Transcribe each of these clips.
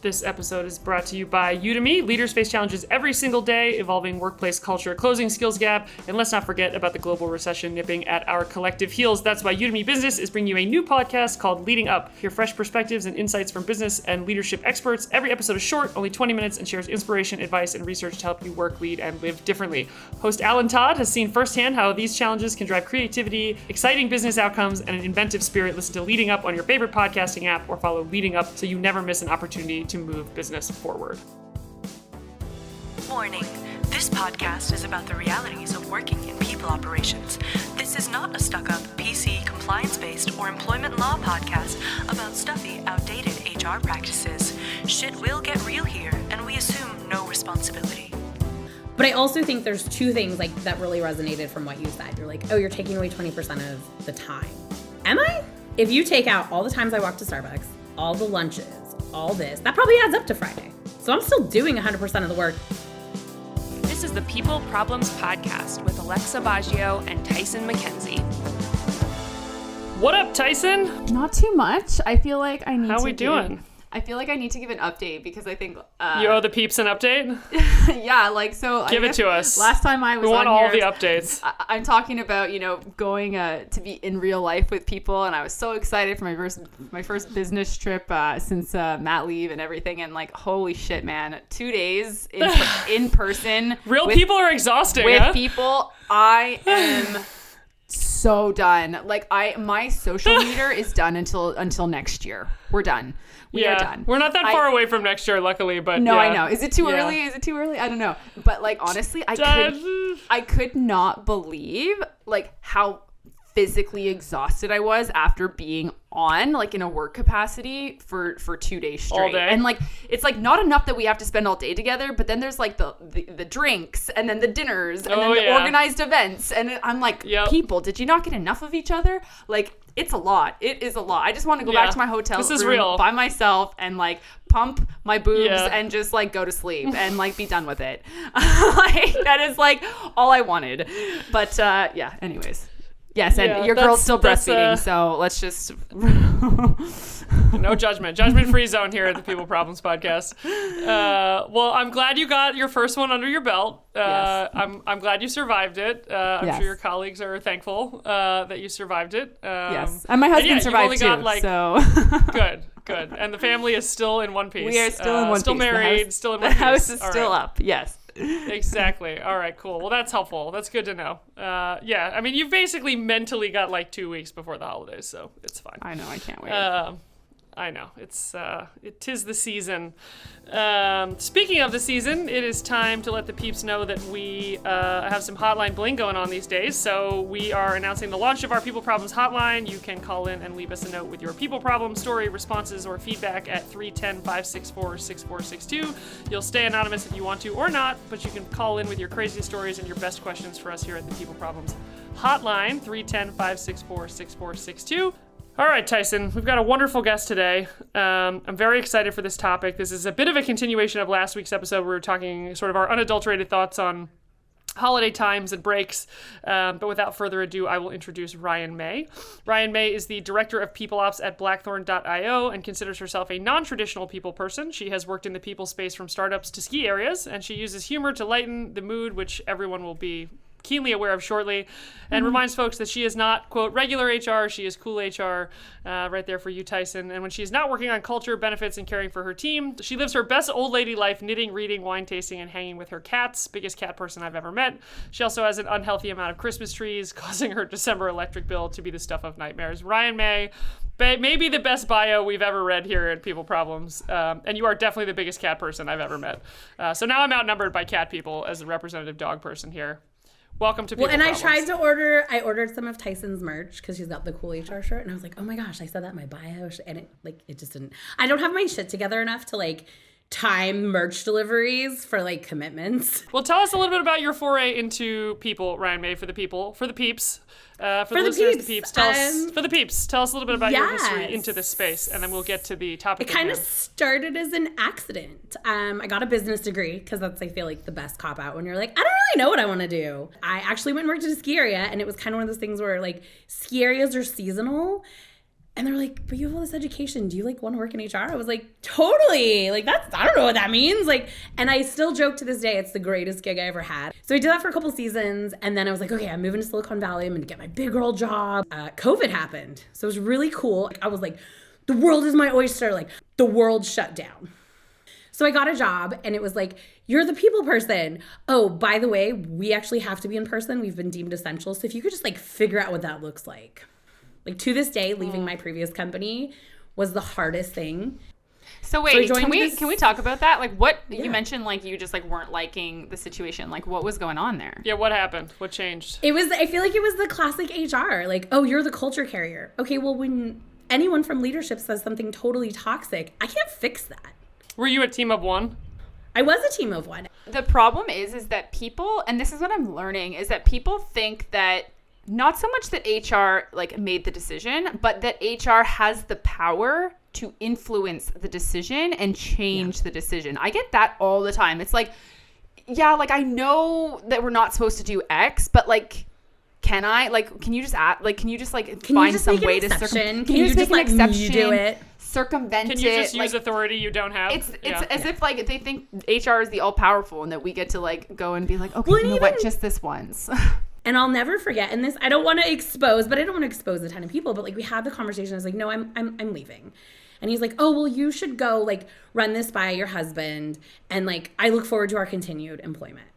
This episode is brought to you by Udemy. Leaders face challenges every single day, evolving workplace culture, closing skills gap, and let's not forget about the global recession nipping at our collective heels. That's why Udemy Business is bringing you a new podcast called Leading Up. Hear fresh perspectives and insights from business and leadership experts. Every episode is short, only 20 minutes, and shares inspiration, advice, and research to help you work, lead, and live differently. Host Alan Todd has seen firsthand how these challenges can drive creativity, exciting business outcomes, and an inventive spirit. Listen to Leading Up on your favorite podcasting app or follow Leading Up so you never miss an opportunity to move business forward. Warning. This podcast is about the realities of working in people operations. This is not a stuck-up, PC, compliance-based, or employment law podcast about stuffy, outdated HR practices. Shit will get real here, and we assume no responsibility. But I also think there's two things that really resonated from what you said. You're like, oh, you're taking away 20% of the time. Am I? If you take out all the times I walk to Starbucks, all the lunches, all this, that probably adds up to Friday. So I'm still doing 100% of the work. This is the People Problems Podcast with Alexa Baggio and Tyson McKenzie. What up, Tyson? Not too much. I feel like I need How we doing? I feel like I need to give an update because I think You owe the peeps an update? yeah, so Give it to us. Last time I was We want on all here, the updates. I'm talking about, going to be in real life with people, and I was so excited for my first business trip since mat leave and everything, and holy shit, man, 2 days in person. Real people are exhausting, with huh? people. I am so done. My social meter is done until next year. We're done. We are done. We're not that far away from next year, luckily, but no, yeah. I know. Is it too early? Is it too early? I don't know. But honestly, I could not believe how physically exhausted I was after being on in a work capacity for 2 days straight. All day. And it's not enough that we have to spend all day together, but then there's the drinks and then the dinners and then the organized events, and I'm people, did you not get enough of each other? It's a lot. It is a lot. I just want to go back to my hotel room by myself and pump my boobs and just go to sleep and be done with it. That is all I wanted. But anyways. Yes, and your girl's still breastfeeding, so let's just... No judgment. Judgment-free zone here at the People Problems Podcast. Well, I'm glad you got your first one under your belt. Yes. I'm glad you survived it. I'm sure your colleagues are thankful that you survived it. Yes, and my husband survived too, so... Good. And the family is still in one piece. We are still in one piece. Still married, still in one piece. The house is still up, yes. Exactly. All right, cool. Well, that's helpful. That's good to know. I mean, you've basically mentally got 2 weeks before the holidays, so it's fine. I know. I can't wait. I know. It is the season. Speaking of the season, it is time to let the peeps know that we have some hotline bling going on these days. So we are announcing the launch of our People Problems hotline. You can call in and leave us a note with your people problem story, responses, or feedback at 310-564-6462. You'll stay anonymous if you want to or not, but you can call in with your craziest stories and your best questions for us here at the People Problems hotline, 310-564-6462. All right, Tyson, we've got a wonderful guest today. I'm very excited for this topic. This is a bit of a continuation of last week's episode where we were talking sort of our unadulterated thoughts on holiday times and breaks. But without further ado, I will introduce Ryan Mae. Ryan Mae is the director of people ops at Blackthorn.io and considers herself a non-traditional people person. She has worked in the people space from startups to ski areas, and she uses humor to lighten the mood, which everyone will be keenly aware of shortly, and reminds folks that she is not, quote, regular HR, she is cool HR, right there for you, Tyson. And when she is not working on culture, benefits, and caring for her team, she lives her best old lady life knitting, reading, wine tasting, and hanging with her cats. Biggest cat person I've ever met. She also has an unhealthy amount of Christmas trees, causing her December electric bill to be the stuff of nightmares. Ryan Mae, maybe the best bio we've ever read here at People Problems, and you are definitely the biggest cat person I've ever met. So now I'm outnumbered by cat people as the representative dog person here. Welcome to People Problems. I ordered some of Tyson's merch because she's got the cool HR shirt, and I was like, oh my gosh, I said that in my bio, and it just didn't. I don't have my shit together enough to time merch deliveries for commitments. Well, tell us a little bit about your foray into people, Ryan Mae, for the peeps. For the listeners, the peeps. Tell us a little bit about your history into this space, and then we'll get to the topic. It kind of started as an accident. I got a business degree because that's, I feel the best cop out when you're like, I don't really know what I want to do. I actually went and worked at a ski area, and it was kind of one of those things where ski areas are seasonal. And they're like, but you have all this education. Do you like want to work in HR? I was like, totally. Like I don't know what that means. Like, and I still joke to this day, it's the greatest gig I ever had. So I did that for a couple seasons. And then I was like, okay, I'm moving to Silicon Valley. I'm going to get my big girl job. COVID happened. So it was really cool. Like, I was like, the world is my oyster. Like the world shut down. So I got a job and it was like, you're the people person. Oh, by the way, we actually have to be in person. We've been deemed essential. So if you could just like figure out what that looks like. Like to this day, leaving my previous company was the hardest thing. So wait, can we talk about that? Like what you mentioned, like you just like weren't liking the situation. Like what was going on there? Yeah, what happened? What changed? I feel like it was the classic HR. Like, oh, you're the culture carrier. Okay, well, when anyone from leadership says something totally toxic, I can't fix that. Were you a team of one? I was a team of one. The problem is that people, and this is what I'm learning, is that people think that not so much that HR like made the decision, but that HR has the power to influence the decision and change the decision. I get that all the time. It's like, yeah, like I know that we're not supposed to do X, but like, can I? Like, can you just find some way to circumvent? Can you just make an exception? Do it? Circumvent it. Can you just use authority you don't have? It's as if like they think HR is the all powerful and that we get to like go and be like, okay, you know what, just this once. And I'll never forget, and this I don't want to expose, but I don't want to expose a ton of people, but like we had the conversation. I was like, no, I'm leaving. And he's like, oh, well, you should go like run this by your husband. And like, I look forward to our continued employment.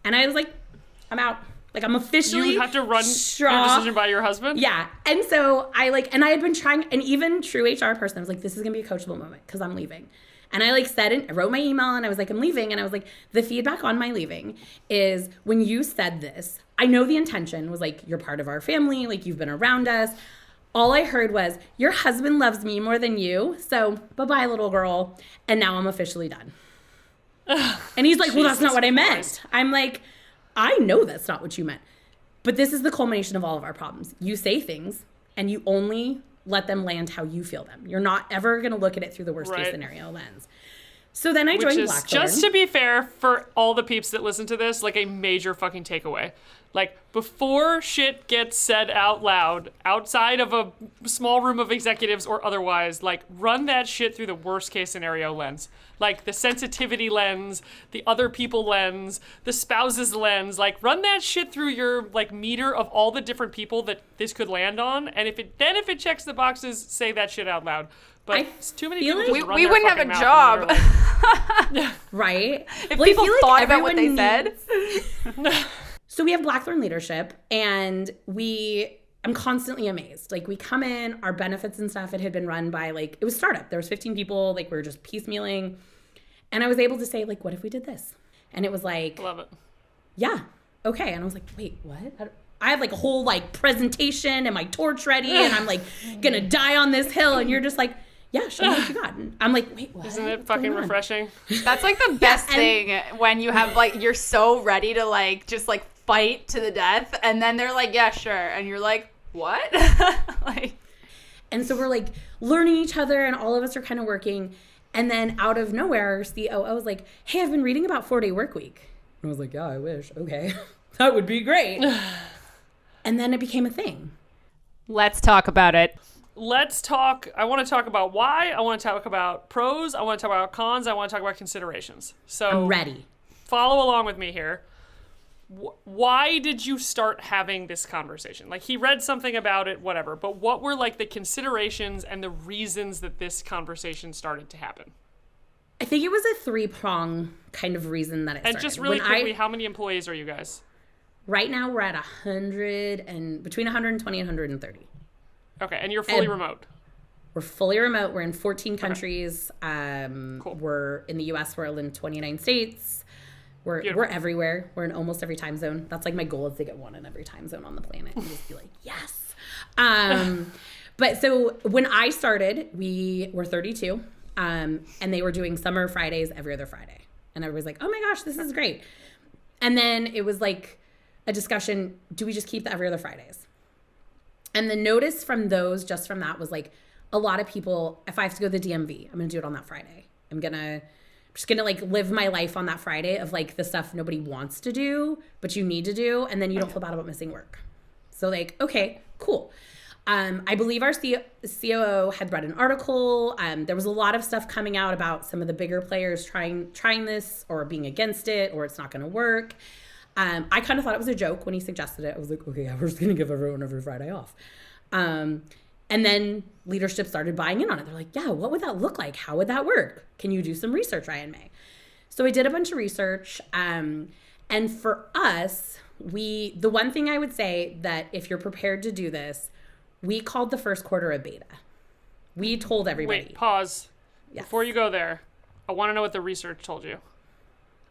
And I was like, I'm out. Like I'm officially You have to run your decision by your husband? Yeah. And so I had been trying, and even true HR person, I was like, this is going to be a coachable moment because I'm leaving. And I like said it, I wrote my email and I was like, I'm leaving. And I was like, the feedback on my leaving is when you said this, I know the intention was like, you're part of our family. Like you've been around us. All I heard was your husband loves me more than you. So bye-bye, little girl. And now I'm officially done. And he's like, well, that's not what I meant. Christ. I'm like, I know that's not what you meant. But this is the culmination of all of our problems. You say things and you only let them land how you feel them. You're not ever going to look at it through the worst case scenario lens. So then I joined Blackthorn. Just to be fair, for all the peeps that listen to this, like a major fucking takeaway. Like, before shit gets said out loud, outside of a small room of executives or otherwise, like, run that shit through the worst case scenario lens. Like, the sensitivity lens, the other people lens, the spouse's lens. Like, run that shit through your, like, meter of all the different people that this could land on. And if it checks the boxes, say that shit out loud. But too many people just run we wouldn't have a job. Like, right? If people thought about what they said. So we have Blackthorn leadership, and I'm constantly amazed. Like, we come in, our benefits and stuff, it had been run by, like, it was startup. There was 15 people, like, we were just piecemealing. And I was able to say, like, what if we did this? And it was like, love it. Yeah, okay. And I was like, wait, what? I have, like, a whole, like, presentation and my torch ready, and I'm, like, gonna die on this hill. And you're just like, yeah, show me what you got. And I'm like, wait, what? Isn't it fucking refreshing? That's, like, the best thing when you have, like, you're so ready to, like, just, like, fight to the death, and then they're like, yeah, sure, and you're like, what? Like, and so we're like learning each other, and all of us are kind of working, and then out of nowhere, our COO was like, hey, I've been reading about 4-day work week. And I was like, yeah, I wish. Okay. That would be great. And then it became a thing. Let's talk about it. Let's talk. I want to talk about why. I want to talk about pros. I want to talk about cons. I want to talk about considerations. So I'm ready. Follow along with me here. Why did you start having this conversation? Like, he read something about it, whatever, but what were, like, the considerations and the reasons that this conversation started to happen? I think it was a 3-prong kind of reason that it started. And just really quickly, how many employees are you guys? Right now, we're at between 120 and 130. Okay, and you're fully remote? We're fully remote. We're in 14 countries. Cool. We're in the U.S. We're in 29 states. We're everywhere. We're in almost every time zone. That's like my goal, is to get one in every time zone on the planet and just be like, yes. But so when I started, we were 32, and they were doing summer Fridays every other Friday. And everybody's like, oh my gosh, this is great. And then it was like a discussion, do we just keep the every other Fridays? And the notice from those, just from that, was like, a lot of people, if I have to go to the DMV, I'm going to do it on that Friday. I'm just gonna like live my life on that Friday of like the stuff nobody wants to do, but you need to do, and then you don't feel bad about missing work. So like, okay, cool. I believe our COO had read an article. There was a lot of stuff coming out about some of the bigger players trying this or being against it or it's not going to work. I kind of thought it was a joke when he suggested it. I was like, okay, yeah, we're just going to give everyone every Friday off. And then leadership started buying in on it. They're like, yeah, what would that look like? How would that work? Can you do some research, Ryan Mae? So I did a bunch of research. And for us, the one thing I would say that if you're prepared to do this, we called the first quarter a beta. We told everybody. Wait, pause. Yes. Before you go there, I want to know what the research told you.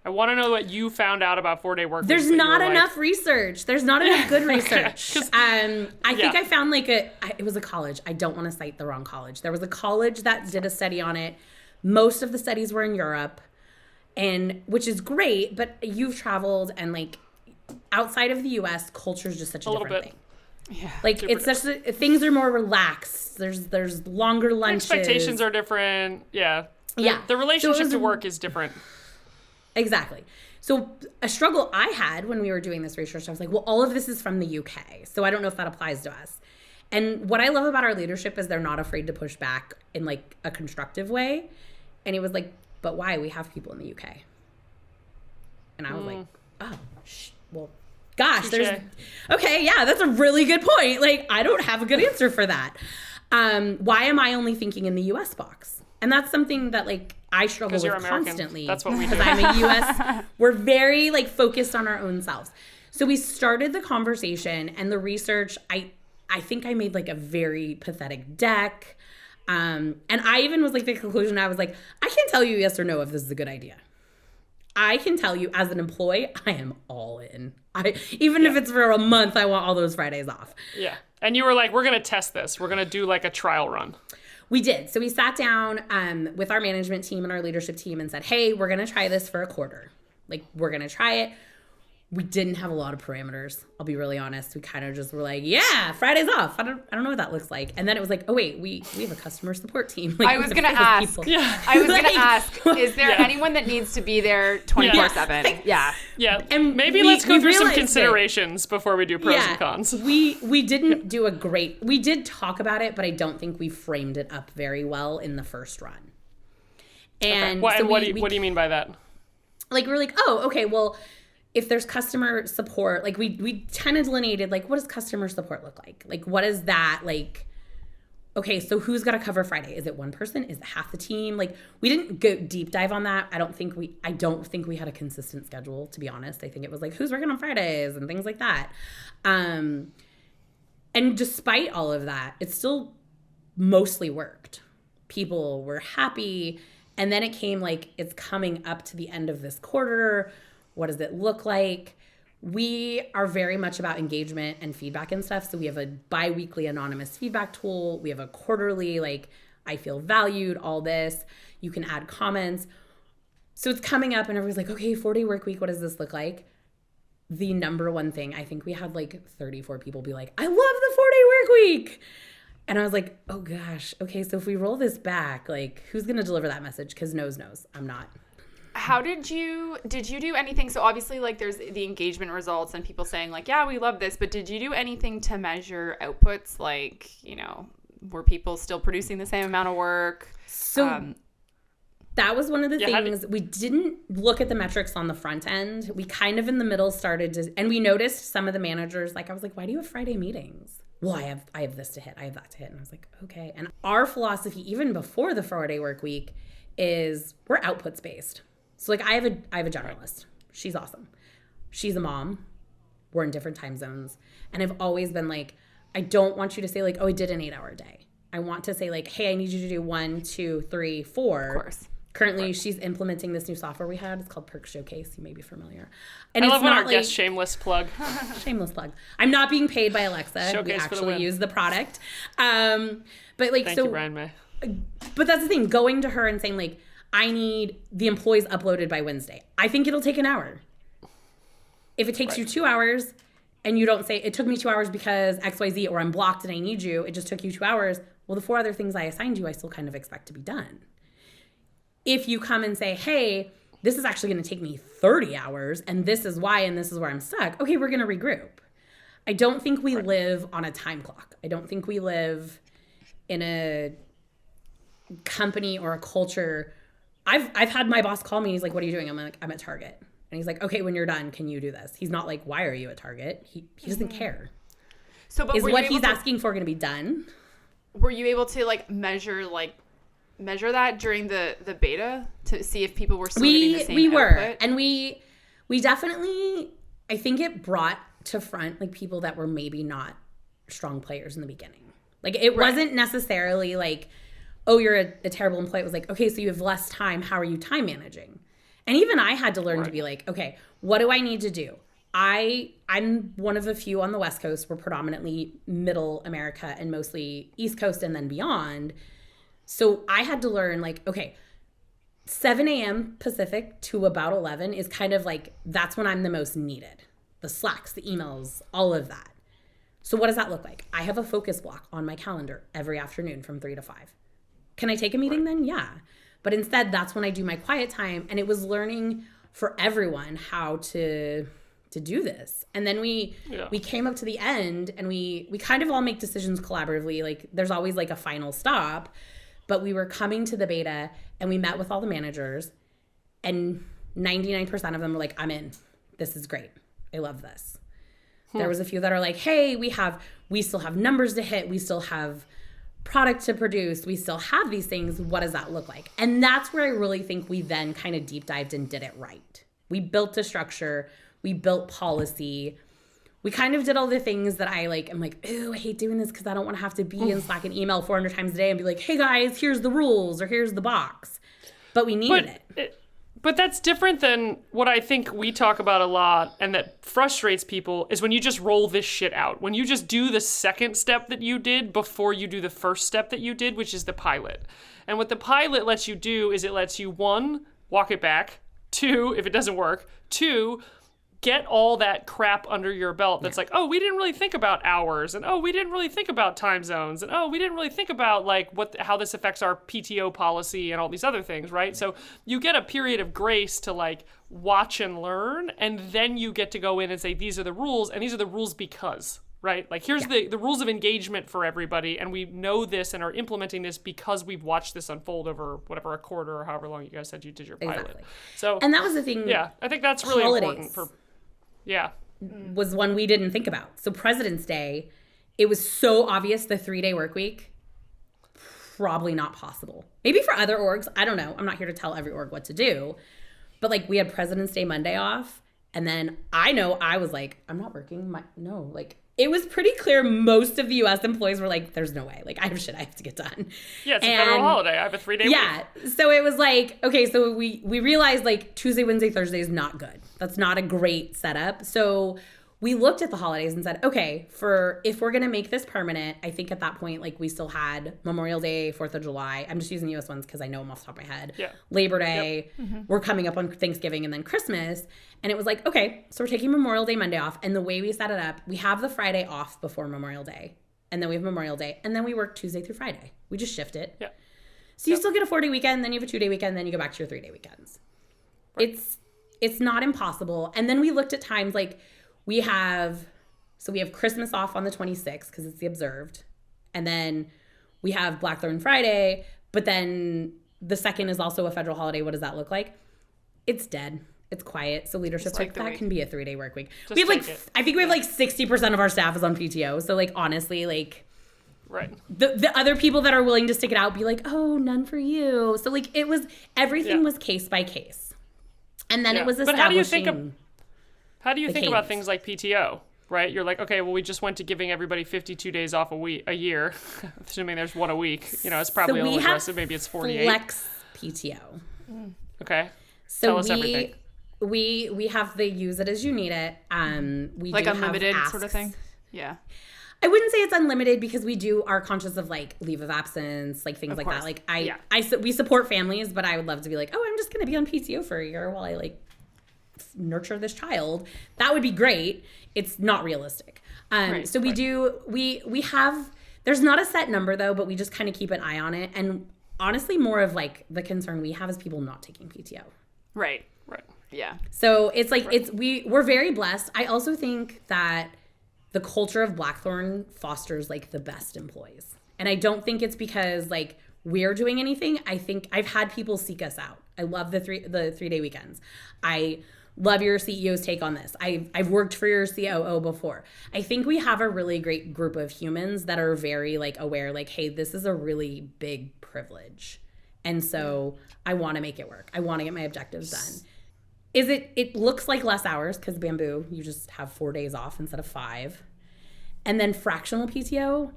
I want to know what you found out about 4-day work weeks. There's not enough research. There's not enough good research. I think I found it was a college. I don't want to cite the wrong college. There was a college that did a study on it. Most of the studies were in Europe, and which is great, but you've traveled and like outside of the US, culture is just such a different thing. Yeah. Like it's such things are more relaxed. There's longer lunches. Expectations are different. Yeah. The relationship to work is different. Exactly. So a struggle I had when we were doing this research, I was like, well, all of this is from the UK. So I don't know if that applies to us. And what I love about our leadership is they're not afraid to push back in like a constructive way. And he was like, but why? We have people in the UK. And I was like, oh, well, gosh, okay, yeah, that's a really good point. Like, I don't have a good answer for that. Why am I only thinking in the US box? And that's something that like I struggle with constantly. That's what we do. Because I'm a US, we're very like focused on our own selves. So we started the conversation and the research. I think I made like a very pathetic deck. And I even was like the conclusion, I was like, I can't tell you yes or no if this is a good idea. I can tell you as an employee, I am all in. Even if it's for a month, I want all those Fridays off. Yeah. And you were like, we're going to test this. We're going to do like a trial run. We did. So we sat down with our management team and our leadership team and said, hey, we're going to try this for a quarter. Like, we're going to try it. We didn't have a lot of parameters. I'll be really honest. We kind of just were like, yeah, Friday's off. I don't know what that looks like. And then it was like, oh wait, we have a customer support team. Like, I was gonna ask. Yeah. I was gonna ask. Is there anyone that needs to be there 24/7? Yeah. And maybe let's go through some considerations before we do pros and cons. We didn't do we did talk about it, but I don't think we framed it up very well in the first run. And what do you mean by that? Like we're like, oh, okay, well, if there's customer support, like we kind of delineated, like, what does customer support look like? Like, what is that? Like, okay, so who's got to cover Friday? Is it one person? Is it half the team? Like, we didn't go deep dive on that. I don't think we had a consistent schedule, to be honest. I think it was like, who's working on Fridays and things like that. And despite all of that, it still mostly worked. People were happy. And then it came like, it's coming up to the end of this quarter. What does it look like? We are very much about engagement and feedback and stuff. So we have a bi-weekly anonymous feedback tool. We have a quarterly, like, I feel valued, all this. You can add comments. So it's coming up and everyone's like, okay, 4-day work week, what does this look like? The number one thing, I think we had like 34 people be like, I love the 4-day work week. And I was like, oh gosh, okay, so if we roll this back, like, who's going to deliver that message? Because knows. I'm not. How did you do anything? So obviously, like, there's the engagement results and people saying like, yeah, we love this, but did you do anything to measure outputs? Like, were people still producing the same amount of work? So that was one of the things. We didn't look at the metrics on the front end. We kind of in the middle started to, and we noticed some of the managers, like, I was like, why do you have Friday meetings? Well, I have this to hit. I have that to hit. And I was like, okay. And our philosophy, even before the 4-day work week, is we're outputs based. So like I have a generalist. She's awesome. She's a mom. We're in different time zones. And I've always been like, I don't want you to say like, oh, I did an 8-hour day. I want to say like, hey, I need you to do 1, 2, 3, 4. Of course. Currently, she's implementing this new software we had. It's called Perk Showcase. You may be familiar. And I love when our guest shameless plug. Shameless plug. I'm not being paid by Alexa. Showcase we actually use the product. But like, Thank you, Ryan Mae. But that's the thing. Going to her and saying like, I need the employees uploaded by Wednesday. I think it'll take an hour. If it takes you 2 hours and you don't say, it took me 2 hours because XYZ or I'm blocked and I need you, it just took you 2 hours. Well, the 4 other things I assigned you, I still kind of expect to be done. If you come and say, hey, this is actually going to take me 30 hours and this is why and this is where I'm stuck. Okay, we're going to regroup. I don't think we live on a time clock. I don't think we live in a company or a culture. I've had my boss call me. He's like, what are you doing? I'm like, I'm at Target. And he's like, okay, when you're done, can you do this? He's not like, why are you at Target? He doesn't care. So, but is what he's asking for going to be done? Were you able to like measure that during the beta to see if people were still getting the same we were, output? and we definitely, I think it brought to front like people that were maybe not strong players in the beginning. Like it wasn't necessarily like, oh, you're a terrible employee. It was like, okay, so you have less time. How are you time managing? And even I had to learn to be like, okay, what do I need to do? I'm one of the few on the West Coast. We're predominantly middle America and mostly East Coast and then beyond. So I had to learn like, okay, 7 a.m. Pacific to about 11 is kind of like, that's when I'm the most needed. The Slacks, the emails, all of that. So what does that look like? I have a focus block on my calendar every afternoon from 3 to 5. Can I take a meeting then? Yeah. But instead, that's when I do my quiet time. And it was learning for everyone how to do this. And then we came up to the end and we kind of all make decisions collaboratively. Like there's always like a final stop, but we were coming to the beta and we met with all the managers and 99% of them were like, I'm in. This is great. I love this. There was a few that are like, hey, we still have numbers to hit. We still have product to produce. We still have these things. What does that look like? And that's where I really think we then kind of deep dived and did it right. We built a structure. We built policy. We kind of did all the things that I'm like, ooh, I hate doing this because I don't want to have to be in Slack and email 400 times a day and be like, hey guys, here's the rules or here's the box. But we needed it. But that's different than what I think we talk about a lot and that frustrates people is when you just roll this shit out. When you just do the second step that you did before you do the first step that you did, which is the pilot. And what the pilot lets you do is it lets you, 1, walk it back. 2, if it doesn't work. 2, get all that crap under your belt that's like, oh, we didn't really think about hours, and oh, we didn't really think about time zones, and oh, we didn't really think about like how this affects our PTO policy and all these other things, right? So you get a period of grace to like watch and learn, and then you get to go in and say, these are the rules, and these are the rules because, right? Like here's the rules of engagement for everybody, and we know this and are implementing this because we've watched this unfold over whatever, a quarter or however long you guys said you did your pilot. Exactly. So, and that was the thing. Yeah, I think that's really important for. Yeah. Was one we didn't think about. So President's Day, it was so obvious the 3-day work week, probably not possible. Maybe for other orgs, I don't know. I'm not here to tell every org what to do. But like we had President's Day Monday off. And then I know I was like, I'm not working. It was pretty clear most of the U.S. employees were like, there's no way. Like, I have shit I have to get done. Yeah, it's a federal holiday. I have a 3-day week. Yeah. So it was like, okay, so we realized like Tuesday, Wednesday, Thursday is not good. That's not a great setup. So we looked at the holidays and said, okay, if we're going to make this permanent, I think at that point, like we still had Memorial Day, 4th of July. I'm just using U.S. ones because I know them off the top of my head. Yeah. Labor Day. Yep. Mm-hmm. We're coming up on Thanksgiving and then Christmas. And it was like, okay, so we're taking Memorial Day Monday off. And the way we set it up, we have the Friday off before Memorial Day. And then we have Memorial Day. And then we work Tuesday through Friday. We just shift it. Yeah. So you still get a 4-day weekend, then you have a 2-day weekend, then you go back to your 3-day weekends. Right. It's not impossible. And then we looked at times like we have Christmas off on the 26th because it's the observed. And then we have Blackthorn Friday, but then the 2nd is also a federal holiday. What does that look like? It's dead. It's quiet. So leadership's like, that can be a 3-day work week. We have I think we have like 60% of our staff is on PTO. So like, honestly, like, right. The other people that are willing to stick it out be like, oh, none for you. So like everything was case by case. And then it was establishing. But how do you think about things like PTO? Right? You're like, okay, well, we just went to giving everybody 52 days off a year, assuming there's one a week. You know, it's probably a little aggressive. Maybe it's 48. Flex PTO. Okay. So Tell us everything. We have the use it as you need it. We like do unlimited have sort of thing. Yeah. I wouldn't say it's unlimited because we are conscious of like leave of absence, like things like that. Like we support families, but I would love to be like, oh, I'm just going to be on PTO for a year while I like nurture this child. That would be great. It's not realistic. So we have, there's not a set number though, but we just kind of keep an eye on it. And honestly, more of like the concern we have is people not taking PTO. Right. Yeah. So it's like, we're very blessed. I also think that the culture of Blackthorn fosters like the best employees. And I don't think it's because like we're doing anything. I think I've had people seek us out. I love the 3-day weekends. I love your CEO's take on this. I've worked for your COO before. I think we have a really great group of humans that are very like aware, like, hey, this is a really big privilege. And so I want to make it work. I want to get my objectives done. It looks like less hours because Bamboo, you just have 4 days off instead of 5. And then fractional PTO,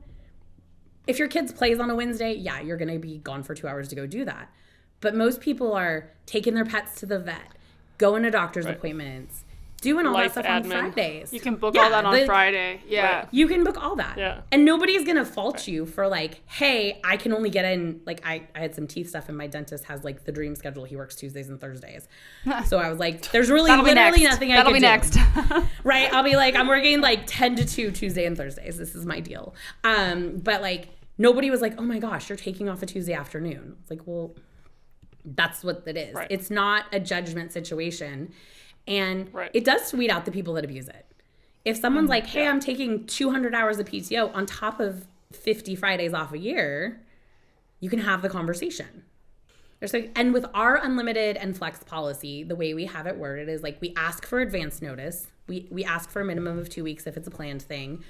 if your kid's plays on a Wednesday, yeah, you're going to be gone for 2 hours to go do that. But most people are taking their pets to the vet, going to doctor's appointments, doing all that stuff on Fridays. You can book all that on Friday. Yeah. Right. You can book all that. Yeah. And nobody's going to fault you for like, hey, I can only get in, like I had some teeth stuff and my dentist has like the dream schedule. He works Tuesdays and Thursdays. So I was like, there's really literally nothing I can do. That'll be next. Right. I'll be like, I'm working like 10 to 2 Tuesday and Thursdays. This is my deal. But like nobody was like, oh my gosh, you're taking off a Tuesday afternoon. It's like, well, that's what it is. Right. It's not a judgment situation. And it does weed out the people that abuse it. If someone's like, hey, I'm taking 200 hours of PTO on top of 50 Fridays off a year, you can have the conversation. And with our unlimited and flex policy, the way we have it worded is like we ask for advance notice. We ask for a minimum of 2 weeks if it's a planned thing.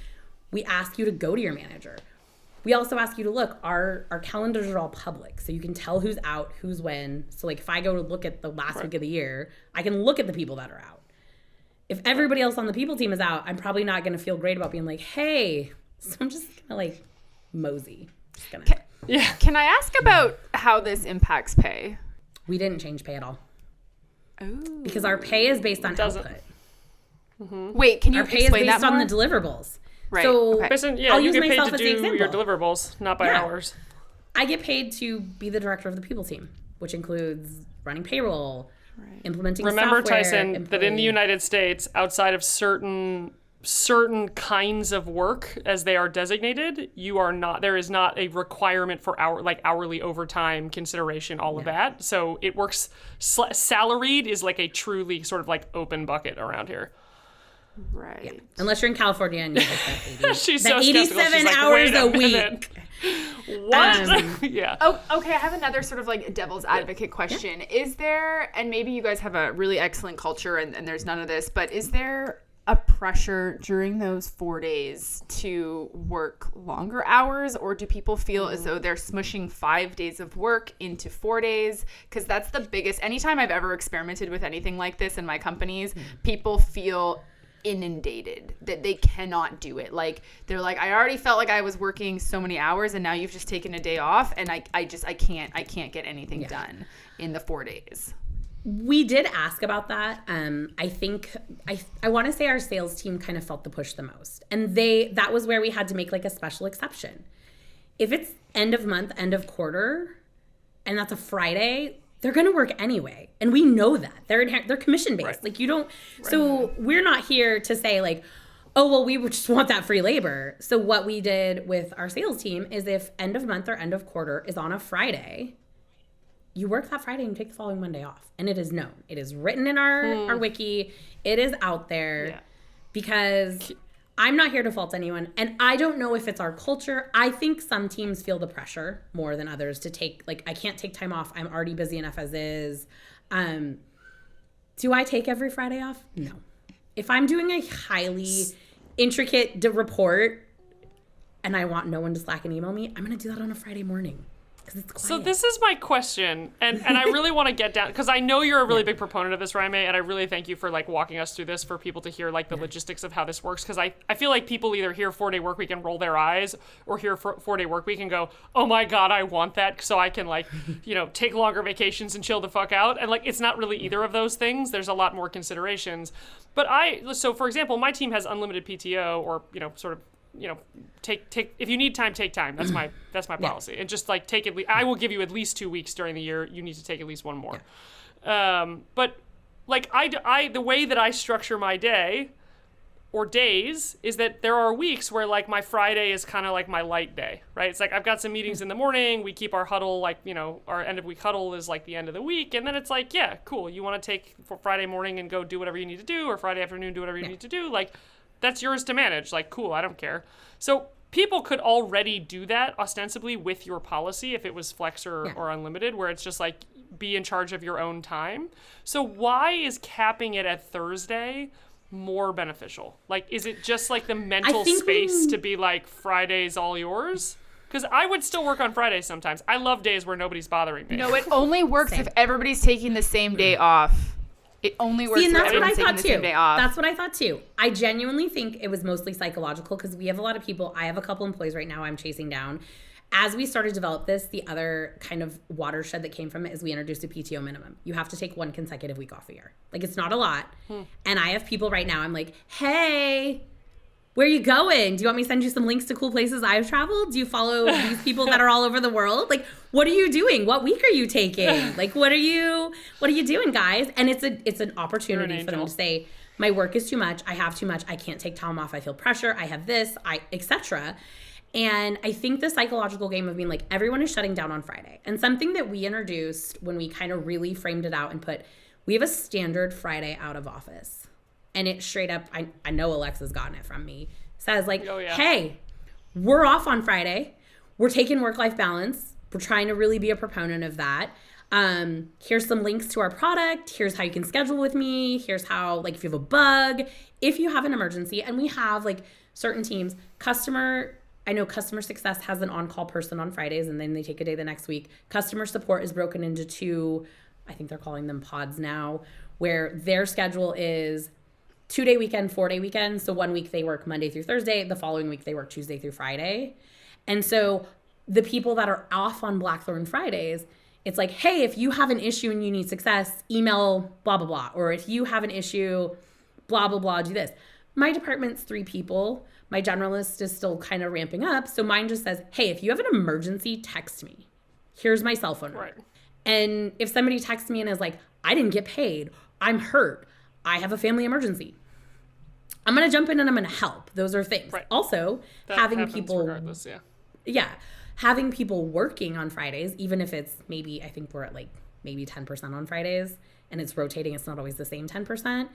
We ask you to go to your manager. We also ask you to look, our calendars are all public, so you can tell who's out, who's when. So like if I go to look at the last week of the year, I can look at the people that are out. If everybody else on the people team is out, I'm probably not going to feel great about being like, hey, so I'm just going to like mosey. Can I ask about how this impacts pay? We didn't change pay at all. Oh. Because our pay is based on output. Mm-hmm. Wait, can you explain that more? Our pay is based on the deliverables. Right. So I'll you get paid to do your deliverables, not by hours. I get paid to be the director of the people team, which includes running payroll, implementing Remember, software. Tyson, that in the United States, outside of certain kinds of work as they are designated, there is not a requirement for hourly overtime consideration, all of that. So it works, salaried is like a truly sort of like open bucket around here. Right. Yeah. Unless you're in California and you get that 80. She's that so 87 hours a week. What? Yeah. Oh, okay. I have another sort of like devil's advocate question. Yeah. Is there, and maybe you guys have a really excellent culture and there's none of this, but is there a pressure during those 4 days to work longer hours, or do people feel as though they're smushing 5 days of work into 4 days? Because that's the biggest, anytime I've ever experimented with anything like this in my companies, people feel inundated that they cannot do it. Like they're like, I already felt like I was working so many hours and now you've just taken a day off and I can't get anything done in the 4 days. We did ask about that. I think I want to say our sales team kind of felt the push the most, and that was where we had to make like a special exception. If it's end of month, end of quarter, and that's a Friday, they're going to work anyway. And we know that. They're commission based. Right. Like you don't, so we're not here to say like, oh, well, we just want that free labor. So what we did with our sales team is if end of month or end of quarter is on a Friday, you work that Friday and take the following Monday off. And it is known. It is written in our wiki. It is out there because I'm not here to fault anyone. And I don't know if it's our culture. I think some teams feel the pressure more than others to take, like, I can't take time off. I'm already busy enough as is. Do I take every Friday off? No. If I'm doing a highly intricate report and I want no one to Slack and email me, I'm going to do that on a Friday morning. So this is my question, and I really want to get down, because I know you're a really big proponent of this, Ryan Mae, and I really thank you for like walking us through this for people to hear like the logistics of how this works, because I feel like people either hear 4-day work week and roll their eyes, or hear 4-day work week and go, oh my god, I want that so I can like, take longer vacations and chill the fuck out, and like it's not really either of those things. There's a lot more considerations. But so for example, my team has unlimited PTO, or sort of, take if you need time, take time. That's my policy. And just like I will give you at least 2 weeks during the year. You need to take at least one more. But like the way that I structure my day or days is that there are weeks where like my Friday is kind of like my light day, right? It's like I've got some meetings in the morning. We keep our huddle, like, our end of week huddle is like the end of the week. And then it's like, yeah, cool. You want to take for Friday morning and go do whatever you need to do, or Friday afternoon, do whatever you need to do. Like, that's yours to manage. Like, cool, I don't care. So people could already do that ostensibly with your policy if it was flex or unlimited, where it's just like be in charge of your own time. So why is capping it at Thursday more beneficial? Like, is it just like the mental space to be like, Friday's all yours? Because I would still work on Fridays sometimes. I love days where nobody's bothering me. No, it only works if everybody's taking the same day off. It only works if everyone's taking the same day off. That's what I thought too. I genuinely think it was mostly psychological because we have a lot of people. I have a couple employees right now I'm chasing down. As we started to develop this, the other kind of watershed that came from it is we introduced a PTO minimum. You have to take 1 consecutive week off a year. Like, it's not a lot. And I have people right now, I'm like, hey, where are you going? Do you want me to send you some links to cool places I've traveled? Do you follow these people that are all over the world? Like, what are you doing? What week are you taking? Like, what are you doing, guys? And it's an opportunity for them to say, my work is too much. I have too much. I can't take time off. I feel pressure. I have this, etc. And I think the psychological game of being like, everyone is shutting down on Friday. And something that we introduced when we kind of really framed it out and put, we have a standard Friday out of office. And it straight up, I know Alexa's gotten it from me, says like, hey, we're off on Friday. We're taking work-life balance. We're trying to really be a proponent of that. Here's some links to our product. Here's how you can schedule with me. Here's how, like, if you have a bug, if you have an emergency. And we have like certain teams, I know customer success has an on-call person on Fridays and then they take a day the next week. Customer support is broken into 2, I think they're calling them pods now, where their schedule is 2-day weekend, 4-day weekend. So 1 week they work Monday through Thursday. The following week they work Tuesday through Friday. And so the people that are off on Blackthorn Fridays, it's like, hey, if you have an issue and you need success, email blah, blah, blah. Or if you have an issue, blah, blah, blah, do this. My department's 3 people. My generalist is still kind of ramping up. So mine just says, hey, if you have an emergency, text me. Here's my cell phone number. Right. And if somebody texts me and is like, I didn't get paid, I'm hurt, I have a family emergency, I'm going to jump in and I'm going to help. Those are things. Right. Also, that having people, regardless, having people working on Fridays, even if it's maybe, I think we're at like maybe 10% on Fridays and it's rotating, it's not always the same 10%.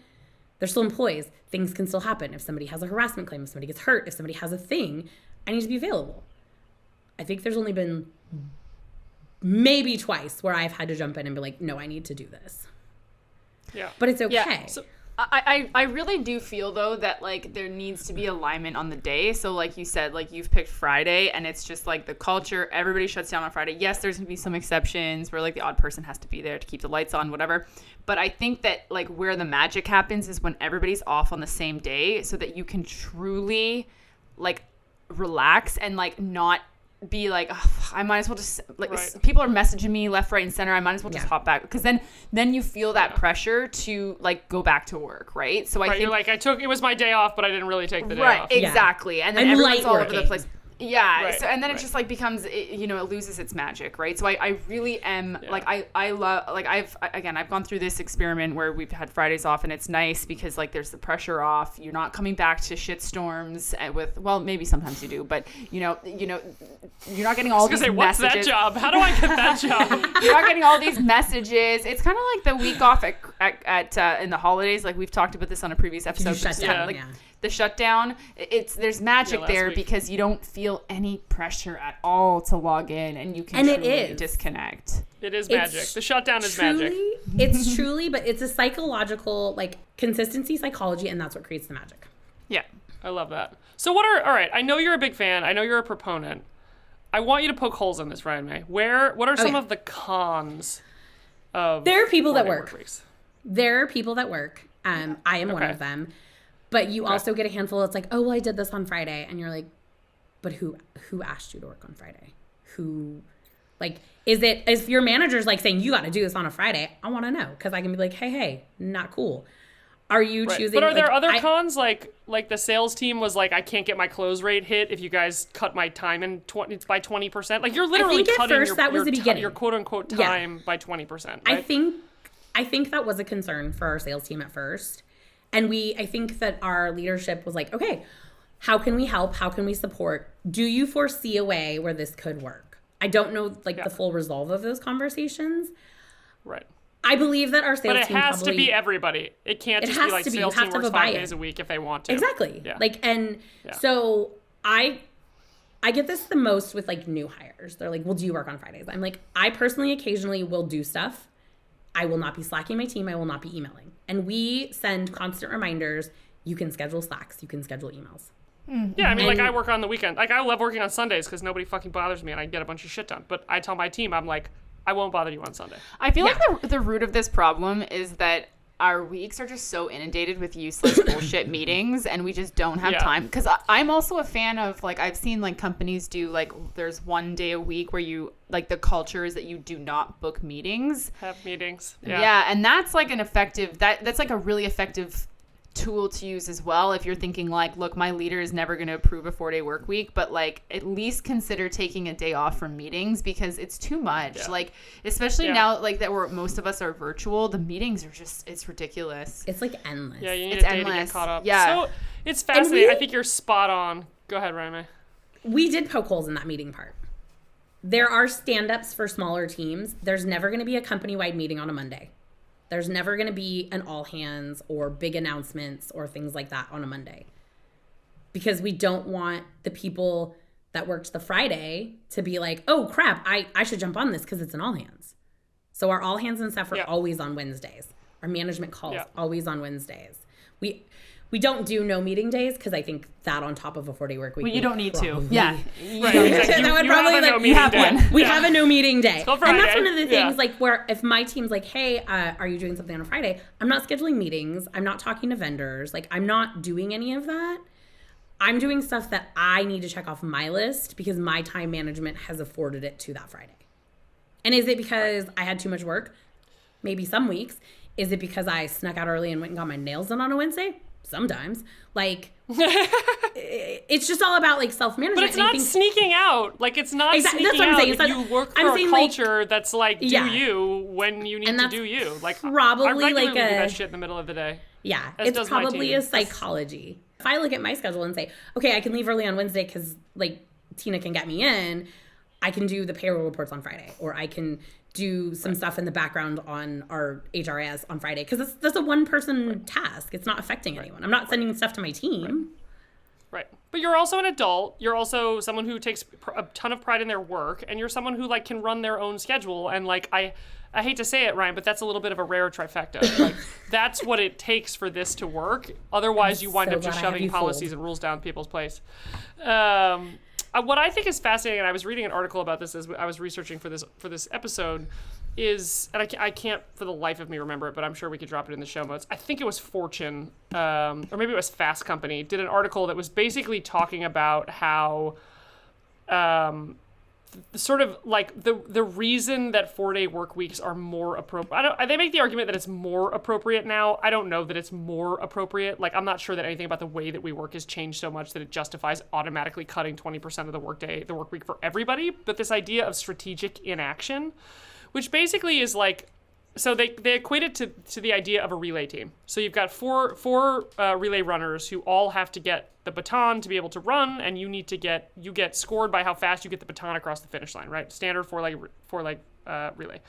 They're still employees. Things can still happen. If somebody has a harassment claim, if somebody gets hurt, if somebody has a thing, I need to be available. I think there's only been maybe twice where I've had to jump in and be like, no, I need to do this. Yeah. But it's okay. Yeah. So I really do feel, though, that, like, there needs to be alignment on the day. So, like you said, like, you've picked Friday, and it's just, like, the culture. Everybody shuts down on Friday. Yes, there's going to be some exceptions where, like, the odd person has to be there to keep the lights on, whatever. But I think that, like, where the magic happens is when everybody's off on the same day so that you can truly, like, relax and, like, not be like, oh, I might as well just, like, people are messaging me left, right, and center. I might as well just hop back, because then you feel that pressure to, like, go back to work, right? So I think, you're like, it was my day off, but I didn't really take the day off. Right, exactly. And then everyone's all over the place. Yeah. Right, so, and then it just, like, becomes, it loses its magic, right? So I really am, like, I love, like, I've gone through this experiment where we've had Fridays off, and it's nice because, like, there's the pressure off. You're not coming back to shit storms with, well, maybe sometimes you do, but, you're not getting all these messages. What's that job? How do I get that job? You're not getting all these messages. It's kind of like the week off at in the holidays. Like, we've talked about this on a previous episode. The shutdown, there's magic there because you don't feel any pressure at all to log in, and you can truly disconnect. It is magic. The shutdown is magic. It's truly, but it's a psychological, like, consistency psychology, and that's what creates the magic. Yeah, I love that. So all right, I know you're a big fan. I know you're a proponent. I want you to poke holes in this, Ryan Mae. What are some of the cons of There are people that work. Weeks? There are people that work. I am one of them. But you also get a handful that's like, oh, well, I did this on Friday. And you're like, but who asked you to work on Friday? Who, like, if your manager's like saying, you got to do this on a Friday, I want to know. Because I can be like, hey, not cool. Are you choosing? But are there other cons? Like the sales team was like, I can't get my close rate hit if you guys cut my time by 20%. Like, you're literally cutting your quote unquote time by 20%. Right? I think that was a concern for our sales team at first. And I think that our leadership was like, okay, how can we help? How can we support? Do you foresee a way where this could work? I don't know, the full resolve of those conversations. Right. I believe that our sales team But it has to be everybody. It can't just be like sales team works 5 days a week if they want to. Exactly. Yeah. Like, and so I get this the most with like new hires. They're like, well, do you work on Fridays? I'm like, I personally occasionally will do stuff. I will not be slacking my team. I will not be emailing. And we send constant reminders. You can schedule Slacks. You can schedule emails. Yeah, I mean, like I work on the weekend. Like I love working on Sundays because nobody fucking bothers me and I get a bunch of shit done. But I tell my team, I'm like, I won't bother you on Sunday. I feel like the root of this problem is that our weeks are just so inundated with useless bullshit meetings and we just don't have time. Because I'm also a fan of, like, I've seen, like, companies do, like, there's one day a week where you, like, the culture is that you do not book meetings. Have meetings. Yeah, and that's, like, an effective, that's, like, a really effective tool to use as well if you're thinking like, look, my leader is never going to approve a 4-day work week, but like at least consider taking a day off from meetings because it's too much. Like especially now like that most of us are virtual, the meetings are just, it's ridiculous. It's like endless. Yeah, you need a day to get caught up. Yeah. So it's fascinating. I think you're spot on. Go ahead, Ryan Mae. We did poke holes in that meeting part. There are stand-ups for smaller teams. There's never going to be a company-wide meeting on a Monday. There's never going to be an all hands or big announcements or things like that on a Monday because we don't want the people that worked the Friday to be like, oh crap, I should jump on this because it's an all hands. So our all hands and stuff are always on Wednesdays. Our management calls always on Wednesdays. We don't do no meeting days because I think that on top of a 4-day work week. Well, you don't need to. Yeah. Right. That would probably like we have one. We have a no meeting day. And that's one of the things like where if my team's like, hey, are you doing something on a Friday? I'm not scheduling meetings. I'm not talking to vendors. Like I'm not doing any of that. I'm doing stuff that I need to check off my list because my time management has afforded it to that Friday. And is it because I had too much work? Maybe some weeks. Is it because I snuck out early and went and got my nails done on a Wednesday? Sometimes. Like, it's just all about, like, self-management. But it's not sneaking out. Like, it's not sneaking that's what I'm saying. out. You work for a culture that's, like, do you when you need to do you. Like, probably, I regularly do like that shit in the middle of the day. Yeah. It's probably a psychology. If I look at my schedule and say, okay, I can leave early on Wednesday because, like, Tina can get me in, I can do the payroll reports on Friday. Or I can do some stuff in the background on our HRIS on Friday because that's a one-person task. It's not affecting anyone. I'm not sending stuff to my team. Right. But you're also an adult. You're also someone who takes a ton of pride in their work, and you're someone who like can run their own schedule. And like I hate to say it, Ryan, but that's a little bit of a rare trifecta. Like that's what it takes for this to work. Otherwise, you wind up just shoving policies and rules down people's place. What I think is fascinating, and I was reading an article about this as I was researching for this episode, is, and I can't for the life of me remember it, but I'm sure we could drop it in the show notes. I think it was Fortune, or maybe it was Fast Company, did an article that was basically talking about how sort of like the reason that 4-day work weeks are more appropriate. They make the argument that it's more appropriate now. I don't know that it's more appropriate. Like I'm not sure that anything about the way that we work has changed so much that it justifies automatically cutting 20% of the work week for everybody. But this idea of strategic inaction, which basically is like, so they equate it to the idea of a relay team. So you've got four relay runners who all have to get the baton to be able to run, and you get scored by how fast you get the baton across the finish line, right? Standard four leg relay.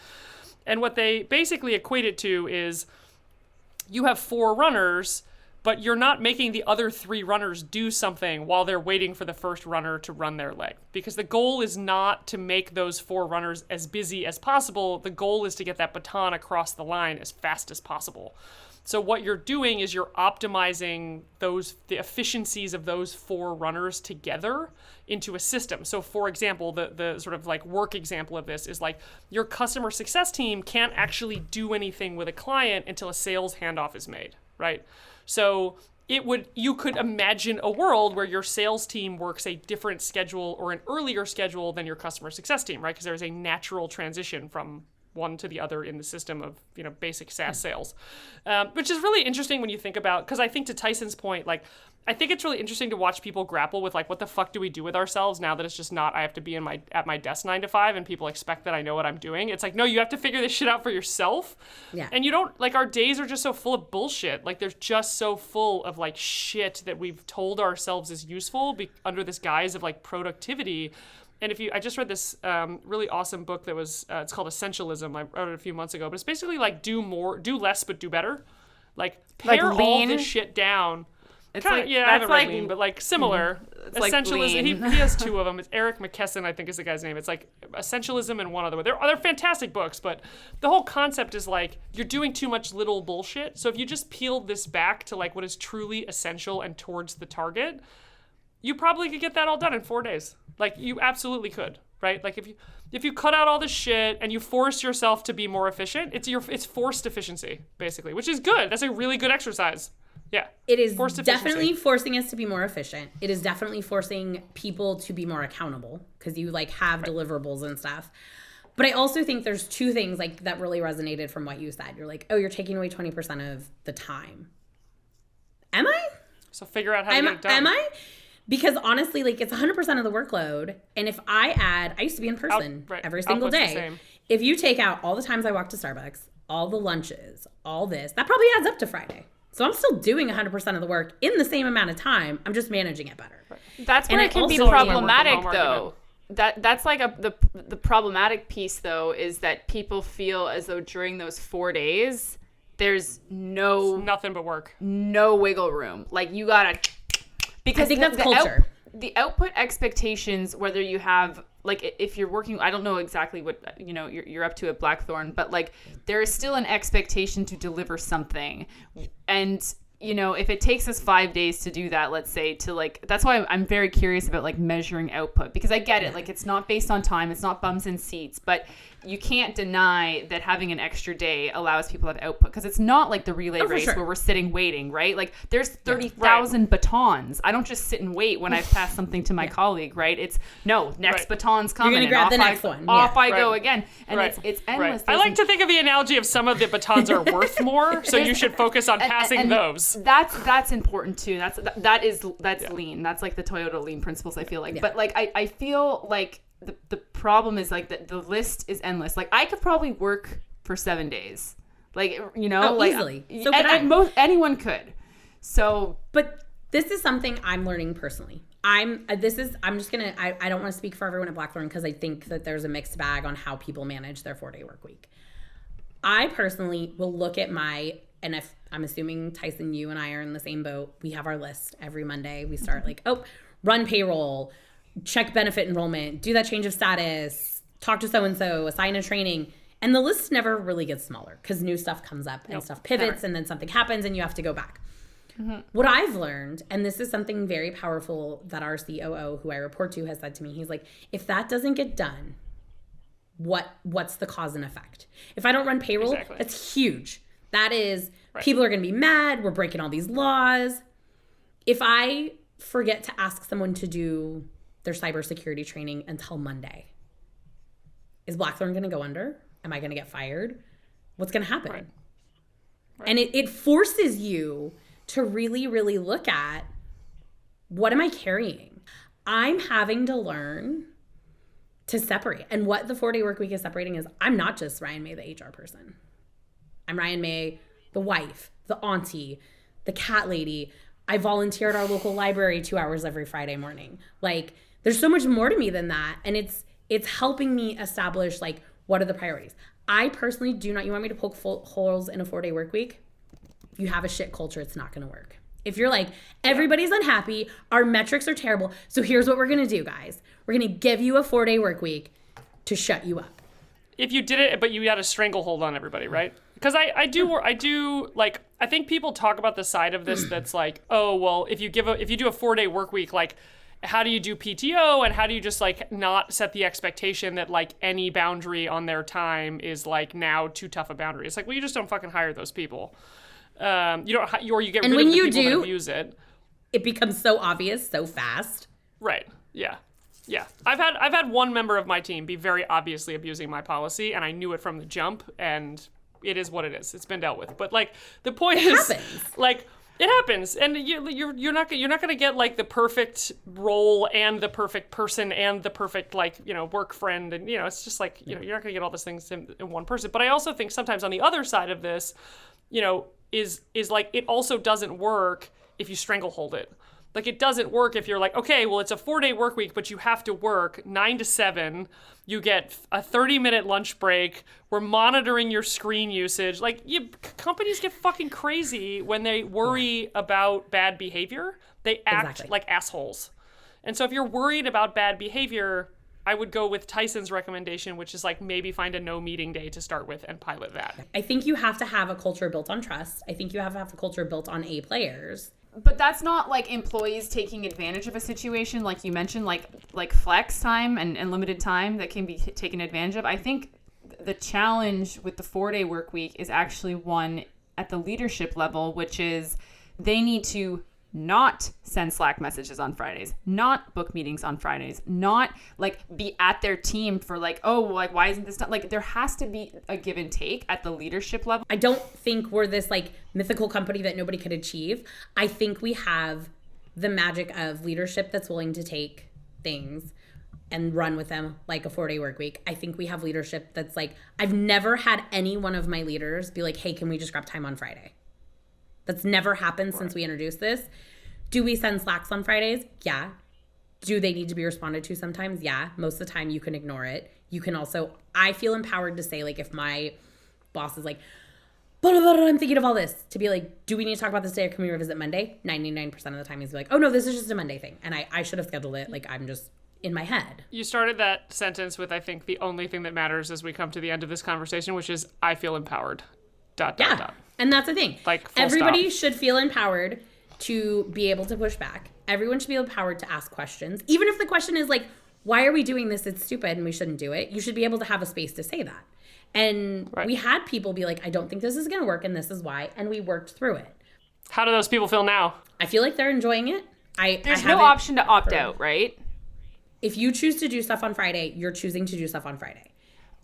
And what they basically equate it to is you have 4 runners, but you're not making the other 3 runners do something while they're waiting for the first runner to run their leg. Because the goal is not to make those 4 runners as busy as possible. The goal is to get that baton across the line as fast as possible. So what you're doing is you're optimizing the efficiencies of those 4 runners together into a system. So for example, the sort of like work example of this is like your customer success team can't actually do anything with a client until a sales handoff is made, right? So you could imagine a world where your sales team works a different schedule or an earlier schedule than your customer success team, right? Because there's a natural transition from one to the other in the system of, basic SaaS sales, which is really interesting when you think about, because I think to Tyson's point, like, I think it's really interesting to watch people grapple with like, what the fuck do we do with ourselves now that it's just not, I have to be at my desk 9 to 5 and people expect that I know what I'm doing. It's like, no, you have to figure this shit out for yourself. Yeah. And you don't, like, our days are just so full of bullshit. Like, they're just so full of like shit that we've told ourselves is useful under this guise of like productivity, And I just read this really awesome book that was, it's called Essentialism. I wrote it a few months ago, but it's basically like do less, but do better. Like pare all this shit down. It's kinda, like, yeah, I haven't read Lean, but like similar. It's like Essentialism. Lean. He has two of them. It's Eric McKesson, I think is the guy's name. It's like Essentialism and one other one. They're fantastic books, but the whole concept is like you're doing too much little bullshit. So if you just peeled this back to like what is truly essential and towards the target, you probably could get that all done in 4 days. Like you absolutely could, right? Like if you cut out all this shit and you force yourself to be more efficient, it's forced efficiency basically, which is good. That's a really good exercise. Yeah. It is definitely forcing us to be more efficient. It is definitely forcing people to be more accountable because you like have deliverables and stuff. But I also think there's two things like that really resonated from what you said. You're like, oh, you're taking away 20% of the time. Am I? So figure out how to get it done. Am I? Because honestly, like it's 100% of the workload. And if I used to be in person every single day. If you take out all the times I walk to Starbucks, all the lunches, all this, that probably adds up to Friday. So I'm still doing 100% of the work in the same amount of time. I'm just managing it better. That's where it can be problematic, though. That's like the problematic piece, though, is that people feel as though during those 4 days, there's nothing but work, no wiggle room. Like you gotta, because I think that's culture. The output expectations, whether you have like if you're working, I don't know exactly what you're up to at Blackthorn, but like there is still an expectation to deliver something, and if it takes us 5 days to do that, let's say that's why I'm very curious about like measuring output, because I get it, like it's not based on time, it's not bums and seats, but you can't deny that having an extra day allows people to have output, because it's not like the relay race where we're sitting waiting, right? Like there's 30,000 batons. I don't just sit and wait when I've passed something to my colleague, right? It's next baton's coming. You're gonna grab the next one. Off I go again, and it's endless. I like to think of the analogy of some of the batons are worth more, so you should focus on passing those. That's important too. That's lean. That's like the Toyota lean principles, I feel like. But like I feel like the problem is like the list is endless. Like I could probably work for 7 days. Like like easily. So anyone could. So but this is something I'm learning personally. I don't want to speak for everyone at Blackthorn because I think that there's a mixed bag on how people manage their 4-day work week. I personally will look at and if I'm assuming Tyson, you and I are in the same boat, we have our list every Monday. We start run payroll, check benefit enrollment, do that change of status, talk to so-and-so, assign a training. And the list never really gets smaller because new stuff comes up and stuff pivots and then something happens and you have to go back. Mm-hmm. What I've learned, and this is something very powerful that our COO, who I report to, has said to me, he's like, if that doesn't get done, what's the cause and effect? If I don't run payroll, that's huge. That is, people are going to be mad. We're breaking all these laws. If I forget to ask someone to do their cybersecurity training until Monday, is Blackthorn going to go under? Am I going to get fired? What's going to happen? Right. And it forces you to really, really look at, what am I carrying? I'm having to learn to separate. And what the 4-day work week is separating is I'm not just Ryan Mae, the HR person. I'm Ryan Mae, the wife, the auntie, the cat lady. I volunteer at our local library 2 hours every Friday morning. Like, there's so much more to me than that. And it's helping me establish, like, what are the priorities? I personally do not, you want me to poke holes in a 4-day work week? If you have a shit culture, it's not going to work. If you're like, everybody's unhappy, our metrics are terrible, so here's what we're going to do, guys. We're going to give you a 4-day work week to shut you up. If you did it, but you had a stranglehold on everybody, right? Because I do like, I think people talk about the side of this that's like, oh, well, if you do a 4-day work week, like, how do you do PTO and how do you just like not set the expectation that like any boundary on their time is like now too tough a boundary? It's like, well, you just don't fucking hire those people. You get rid of the people that abuse it. It becomes so obvious so fast. Right. Yeah. I've had one member of my team be very obviously abusing my policy, and I knew it from the jump, and it is what it is. It's been dealt with. But like the point is, like, it happens, and you're not going to get like the perfect role and the perfect person and the perfect work friend, and it's just like you're not going to get all those things in one person. But I also think sometimes on the other side of this, is like it also doesn't work if you stranglehold it. Like, it doesn't work if you're like, okay, well, it's a 4-day work week, but you have to work 9 to 7. You get a 30-minute lunch break. We're monitoring your screen usage. Like, companies get fucking crazy when they worry about bad behavior. They act like assholes. And so if you're worried about bad behavior, I would go with Tyson's recommendation, which is like maybe find a no meeting day to start with and pilot that. I think you have to have a culture built on trust. I think you have to have a culture built on A players. But that's not like employees taking advantage of a situation like you mentioned, like flex time and limited time that can be taken advantage of. I think the challenge with the 4-day work week is actually one at the leadership level, which is they need to not send Slack messages on Fridays, not book meetings on Fridays, not like be at their team for like, oh, like why isn't this done? Like there has to be a give and take at the leadership level. I don't think we're this like mythical company that nobody could achieve. I think we have the magic of leadership that's willing to take things and run with them like a 4-day work week. I think we have leadership that's like, I've never had any one of my leaders be like, hey, can we just grab time on Friday? That's never happened since we introduced this. Do we send Slacks on Fridays? Yeah. Do they need to be responded to sometimes? Yeah. Most of the time you can ignore it. You can also, I feel empowered to say, like, if my boss is like, blah, blah, blah, I'm thinking of all this, to be like, do we need to talk about this day or can we revisit Monday? 99% of the time he's like, oh no, this is just a Monday thing. And I should have scheduled it. Like, I'm just in my head. You started that sentence with, I think, the only thing that matters as we come to the end of this conversation, which is, I feel empowered. ... And that's the thing. Like, everybody should feel empowered to be able to push back. Everyone should be empowered to ask questions. Even if the question is like, why are we doing this? It's stupid and we shouldn't do it. You should be able to have a space to say that. And we had people be like, I don't think this is going to work and this is why. And we worked through it. How do those people feel now? I feel like they're enjoying it. There's no option to opt out, right? If you choose to do stuff on Friday, you're choosing to do stuff on Friday.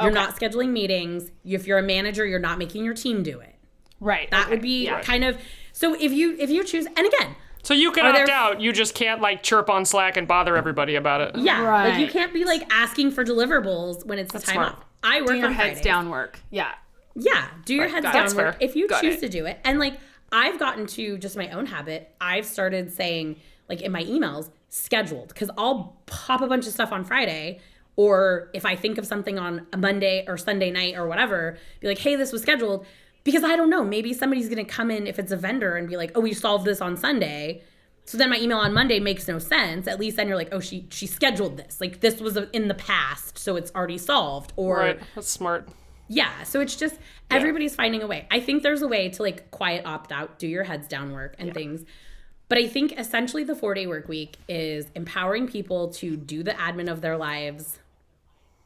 You're not scheduling meetings. If you're a manager, you're not making your team do it. Right. That would be kind of, so if you choose, and again. So you can opt out, you just can't like chirp on Slack and bother everybody about it. Yeah. Right. Like you can't be like asking for deliverables when it's the time off. I work on Fridays. Do your heads down work. Yeah. Yeah. Do your heads down work. If you choose to do it. And like, I've gotten to just my own habit. I've started saying like in my emails, scheduled, because I'll pop a bunch of stuff on Friday. Or if I think of something on a Monday or Sunday night or whatever, be like, hey, this was scheduled. Because I don't know, maybe somebody's going to come in if it's a vendor and be like, oh, we solved this on Sunday. So then my email on Monday makes no sense. At least then you're like, oh, she scheduled this. Like this was in the past, so it's already solved. Or right, that's smart. Yeah, so it's just everybody's finding a way. I think there's a way to like quiet opt out, do your heads down work and things. But I think essentially the 4-day work week is empowering people to do the admin of their lives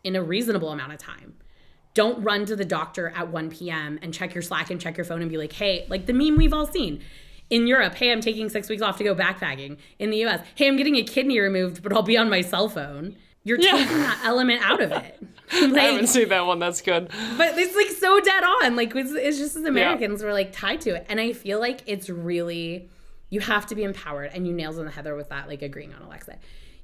in a reasonable amount of time. Don't run to the doctor at 1 p.m. and check your Slack and check your phone and be like, hey, like the meme we've all seen. In Europe, hey, I'm taking 6 weeks off to go backpacking. In the US, hey, I'm getting a kidney removed, but I'll be on my cell phone. You're taking that element out of it. Like, I haven't seen that one. That's good. But it's like so dead on. Like it's just as Americans, we're like tied to it. And I feel like it's really, you have to be empowered. And you nailed on the heather with that, like agreeing on Alexa.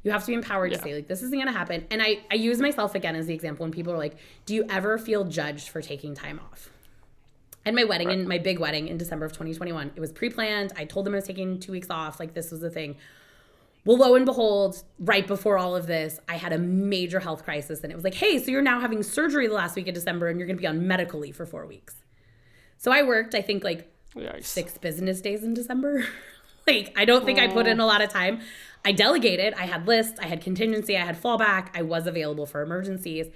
You have to be empowered to say, like, this isn't going to happen. And I use myself again as the example when people are like, do you ever feel judged for taking time off? And my wedding, my big wedding in December of 2021, it was pre-planned. I told them I was taking 2 weeks off. Like, this was the thing. Well, lo and behold, right before all of this, I had a major health crisis. And it was like, hey, so you're now having surgery the last week of December and you're going to be on medical leave for 4 weeks. So I worked, I think, like 6 business days in December. Like, I don't think I put in a lot of time. I delegated. I had lists. I had contingency. I had fallback. I was available for emergencies.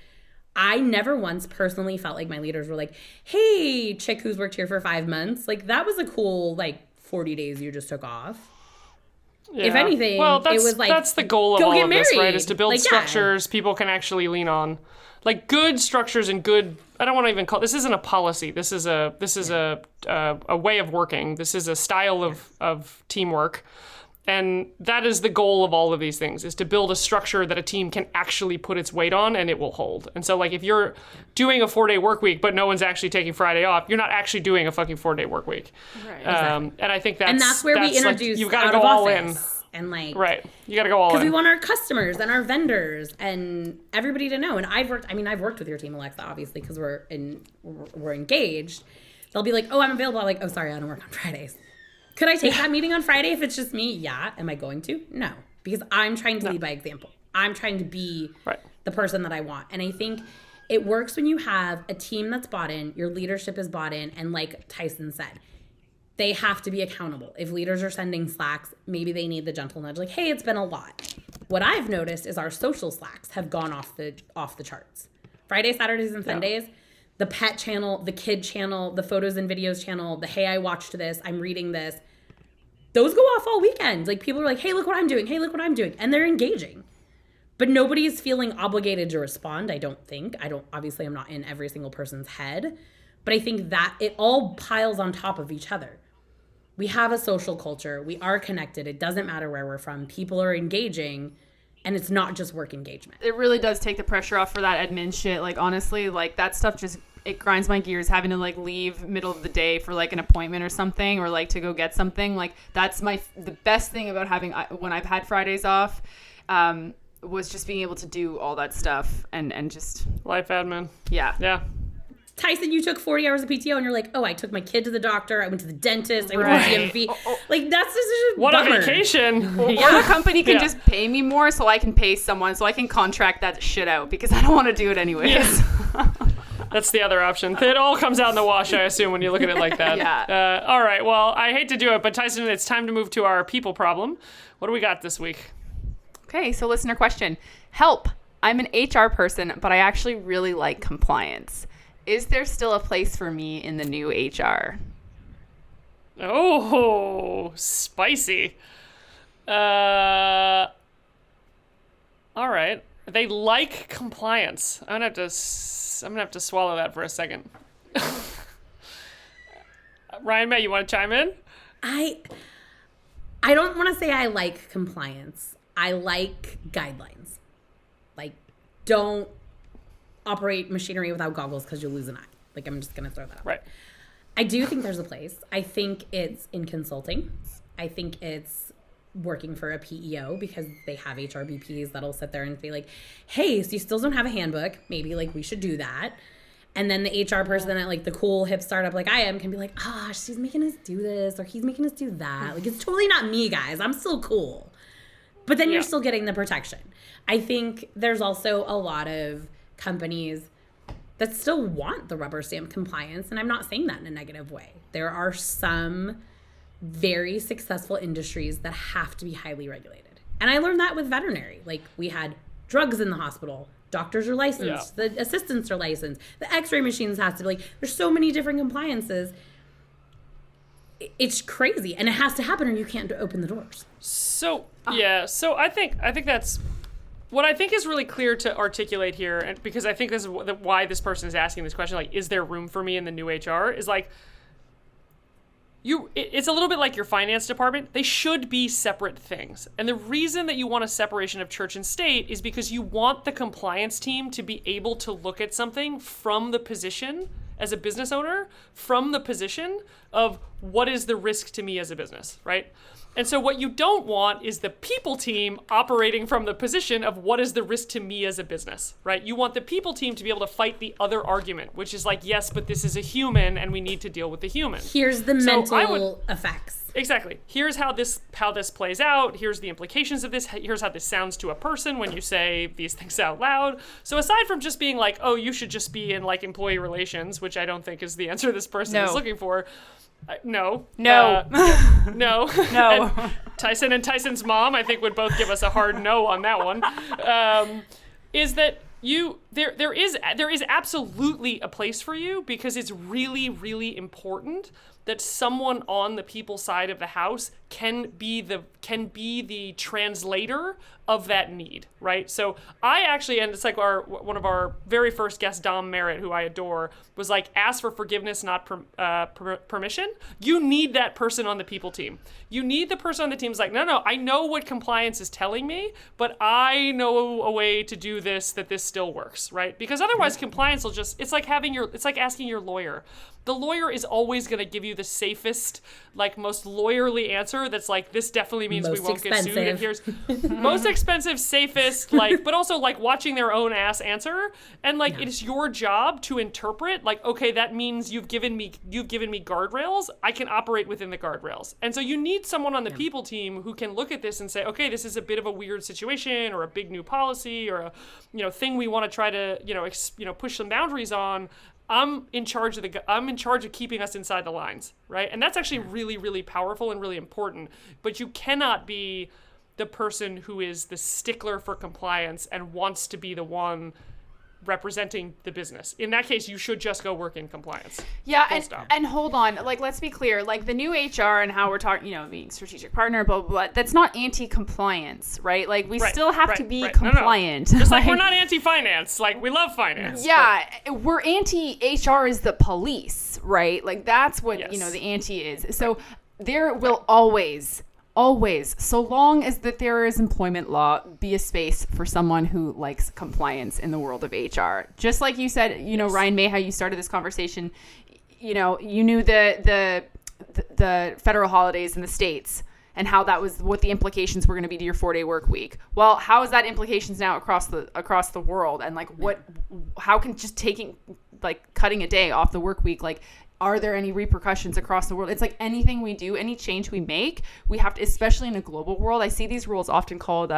I never once personally felt like my leaders were like, hey, chick who's worked here for 5 months. Like, that was a cool, like, 40 days you just took off. Yeah. If anything, well, it was like, that's the goal of all of this, right? Is to build structures people can actually lean on. Like, good structures and good, I don't want to even call, this isn't a policy. This is a way of working. This is a style of teamwork. And that is the goal of all of these things, is to build a structure that a team can actually put its weight on and it will hold. And so, like, if you're doing a 4-day work week, but no one's actually taking Friday off, you're not actually doing a fucking 4-day work week. Right. And I think that's where we introduce like, you've got to go all in. And like, right. You got to go all in. Because we want our customers and our vendors and everybody to know. And I've worked with your team, Alexa, obviously, because we're engaged. They'll be like, oh, I'm available. I'm like, oh, sorry, I don't work on Fridays. Could I take that meeting on Friday if it's just me? Yeah. Am I going to? No. Because I'm trying to lead by example. I'm trying to be the person that I want. And I think it works when you have a team that's bought in, your leadership is bought in, and like Tyson said, they have to be accountable. If leaders are sending Slacks, maybe they need the gentle nudge, like, hey, it's been a lot. What I've noticed is our social Slacks have gone off the charts. Friday, Saturdays, and Sundays, the pet channel, the kid channel, the photos and videos channel, the hey, I watched this, I'm reading this, those go off all weekend. Like, people are like, hey, look what I'm doing. Hey, look what I'm doing. And they're engaging. But nobody's feeling obligated to respond, I don't think. Obviously, I'm not in every single person's head. But I think that it all piles on top of each other. We have a social culture. We are connected. It doesn't matter where we're from. People are engaging. And it's not just work engagement. It really does take the pressure off for that admin shit. Like, honestly, like, that stuff just, it grinds my gears, having to, like, leave middle of the day for, like, an appointment or something, or, like, to go get something. Like, that's the best thing about having, when I've had Fridays off, was just being able to do all that stuff and just... Life admin. Yeah. Tyson, you took 40 hours of PTO and you're like, oh, I took my kid to the doctor, I went to the dentist, I went to the DMV. Like, that's just a what bummer. A vacation. Or the company can just pay me more so I can pay someone, so I can contract that shit out because I don't want to do it anyways. Yeah. That's the other option. It all comes out in the wash, I assume, when you look at it like that. Yeah. All right, well, I hate to do it, but Tyson, it's time to move to our people problem. What do we got this week? Okay, so listener question. Help. I'm an HR person, but I actually really like compliance. Is there still a place for me in the new HR? Oh, spicy. All right. They like compliance. I'm gonna have to swallow that for a second. Ryan Mae, you want to chime in? I don't want to say I like compliance. I like guidelines. Like, don't operate machinery without goggles because you'll lose an eye. Like, I'm just going to throw that out. Right. I do think there's a place. I think it's in consulting. I think it's working for a PEO because they have HRBPs that'll sit there and be like, hey, so you still don't have a handbook. Maybe, like, we should do that. And then the HR person at, like, the cool hip startup like I am can be like, she's making us do this or he's making us do that. Like, it's totally not me, guys. I'm still cool. But then you're still getting the protection. I think there's also a lot of companies that still want the rubber stamp compliance, and I'm not saying that in a negative way. There are some very successful industries that have to be highly regulated. And I learned that with veterinary. Like, we had drugs in the hospital. Doctors are licensed. The assistants are licensed. The x-ray machines have to be, like, there's so many different compliances. It's crazy, and it has to happen or you can't open the doors. So I think that's what I think is really clear to articulate here, and because I think this is why this person is asking this question, like, is there room for me in the new HR, is like, it's a little bit like your finance department. They should be separate things. And the reason that you want a separation of church and state is because you want the compliance team to be able to look at something from the position as a business owner, from the position of what is the risk to me as a business, right? And so what you don't want is the people team operating from the position of what is the risk to me as a business, right? You want the people team to be able to fight the other argument, which is like, yes, but this is a human and we need to deal with the human. Here's the mental effects. Exactly. Here's how this plays out. Here's the implications of this. Here's how this sounds to a person when you say these things out loud. So aside from just being like, oh, you should just be in, like, employee relations, which I don't think is the answer this person is looking for. No. And Tyson and Tyson's mom, I think, would both give us a hard no on that one. Is that there is absolutely a place for you, because it's really, really important that someone on the people side of the house can be the translator of that need, right? So I actually, and it's like one of our very first guests, Dom Merritt, who I adore, was like, ask for forgiveness, not permission. You need that person on the people team. You need the person on the team who's like, no, I know what compliance is telling me, but I know a way to do this, that this still works, right? Because otherwise compliance will just, it's like asking your lawyer, the lawyer is always going to give you the safest, like most lawyerly answer that's like, this definitely means we won't get sued. And here's most expensive, safest, like, but also like watching their own ass answer. And like, it is your job to interpret, like, okay, that means you've given me guardrails. I can operate within the guardrails. And so you need someone on the people team who can look at this and say, okay, this is a bit of a weird situation or a big new policy or a, thing we want to try to, push some boundaries on. I'm in charge of keeping us inside the lines, right? And that's actually really, really powerful and really important. But you cannot be the person who is the stickler for compliance and wants to be the one representing the business. In that case, you should just go work in compliance. Yeah, and hold on. Like, let's be clear. Like, the new HR and how we're talking, being strategic partner, blah, blah, blah, that's not anti-compliance, right? Like, we still have to be compliant. No. Just like we're not anti-finance. Like, we love finance. Yeah, we're anti-HR is the police, right? Like, that's what, the anti is. So there will always, so long as that there is employment law, be a space for someone who likes compliance in the world of HR. Just like you said, Ryan Mae, how you started this conversation, you knew the federal holidays in the States and how that was what the implications were going to be to your 4-day work week. Well, how is that implications now across the world? And like how can just cutting a day off the work week, like, are there any repercussions across the world? It's like anything we do, any change we make, we have to, especially in a global world. I see these rules often called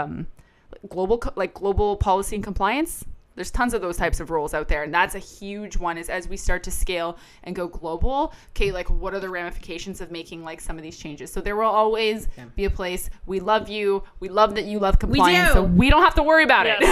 global policy and compliance. There's tons of those types of rules out there. And that's a huge one, is as we start to scale and go global, okay, like what are the ramifications of making like some of these changes? So there will always be a place. We love you. We love that you love compliance. So we don't have to worry about it.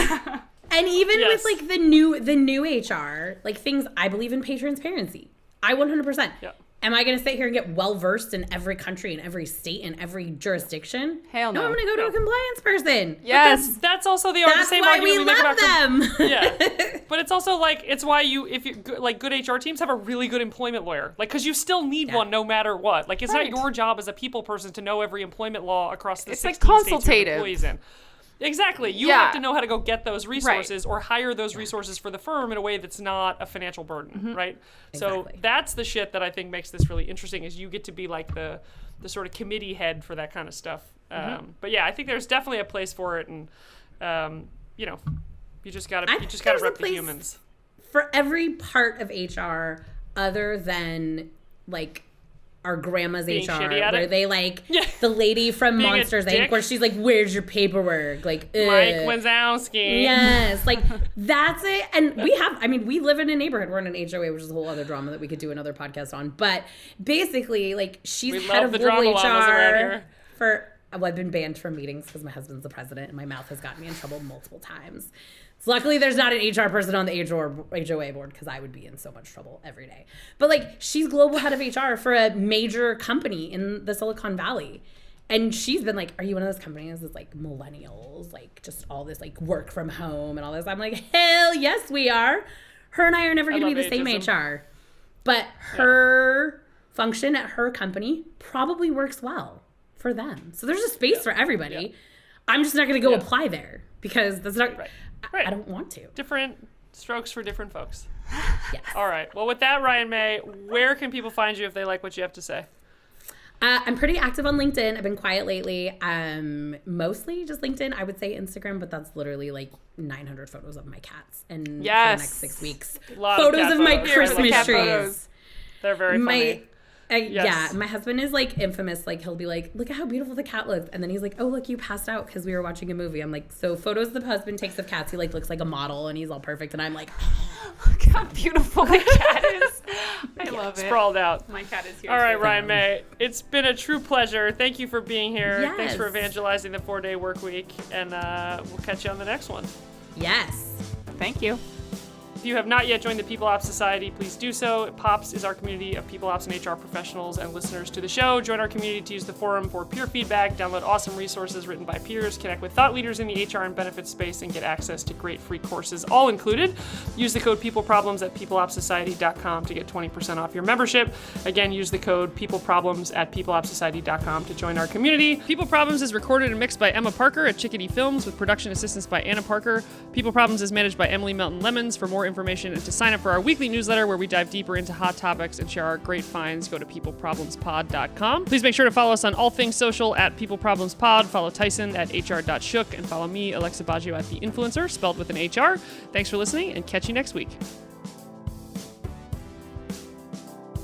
And even with like the new HR, like things, I believe in pay transparency. I 100%. Yeah. Am I going to sit here and get well-versed in every country and every state and every jurisdiction? Hell no. No, I'm going to go to a compliance person. Yes. That's also the same why argument we make about them. Yeah. But it's also like, it's why good HR teams have a really good employment lawyer. Like, because you still need one no matter what. Like, it's not your job as a people person to know every employment law across the 16 states your employees in. Exactly. You have to know how to go get those resources or hire those resources for the firm in a way that's not a financial burden, right? Exactly. So that's the shit that I think makes this really interesting, is you get to be like the sort of committee head for that kind of stuff. But yeah, I think there's definitely a place for it, and you just gotta rep the humans. For every part of HR other than like our grandma's being HR, where they the lady from Monsters Inc., where she's like, "Where's your paperwork?" Like, Mike Wazowski. Yes, like that's it. And we live in a neighborhood. We're in an HOA, which is a whole other drama that we could do another podcast on. But basically, like, she's head of global HR for. Well, I've been banned from meetings because my husband's the president, and my mouth has gotten me in trouble multiple times. So luckily, there's not an HR person on the HOA board, because I would be in so much trouble every day. But like, she's global head of HR for a major company in the Silicon Valley. And she's been like, are you one of those companies that's like millennials, like just all this like work from home and all this? I'm like, hell yes, we are. Her and I are never going to be the same HR. But her function at her company probably works well for them. So there's a space for everybody. Yeah. I'm just not going to go apply there, because that's not... Right. I don't want to. Different strokes for different folks. Yes. All right. Well, with that, Ryan Mae, where can people find you if they like what you have to say? I'm pretty active on LinkedIn. I've been quiet lately. Mostly just LinkedIn. I would say Instagram, but that's literally like 900 photos of my cats. And for the next 6 weeks, photos of my Christmas trees. They're very funny. Yeah, my husband is like infamous. Like, he'll be like, look at how beautiful the cat looks. And then he's like, oh, look, you passed out because we were watching a movie. I'm like, so photos the husband takes of cats. He like looks like a model and he's all perfect. And I'm like, look how beautiful the cat is. I love it. Sprawled out. My cat is here. All right, Ryan Mae. It's been a true pleasure. Thank you for being here. Yes. Thanks for evangelizing the 4-day work week. And we'll catch you on the next one. Yes. Thank you. If you have not yet joined the People Ops Society, please do so. POPS is our community of people ops and HR professionals and listeners to the show. Join our community to use the forum for peer feedback, download awesome resources written by peers, connect with thought leaders in the HR and benefits space, and get access to great free courses, all included. Use the code PeopleProblems at peopleopsociety.com to get 20% off your membership. Again, use the code PeopleProblems at peopleopsociety.com to join our community. People Problems is recorded and mixed by Emma Parker at Chickadee Films with production assistance by Anna Parker. People Problems is managed by Emily Melton Lemons. For more information information and to sign up for our weekly newsletter where we dive deeper into hot topics and share our great finds, go to peopleproblemspod.com. Please make sure to follow us on all things social at peopleproblemspod. Follow Tyson at hr.shook and follow me, Alexa Baggio, at The Influencer, spelled with an HR. Thanks for listening and catch you next week.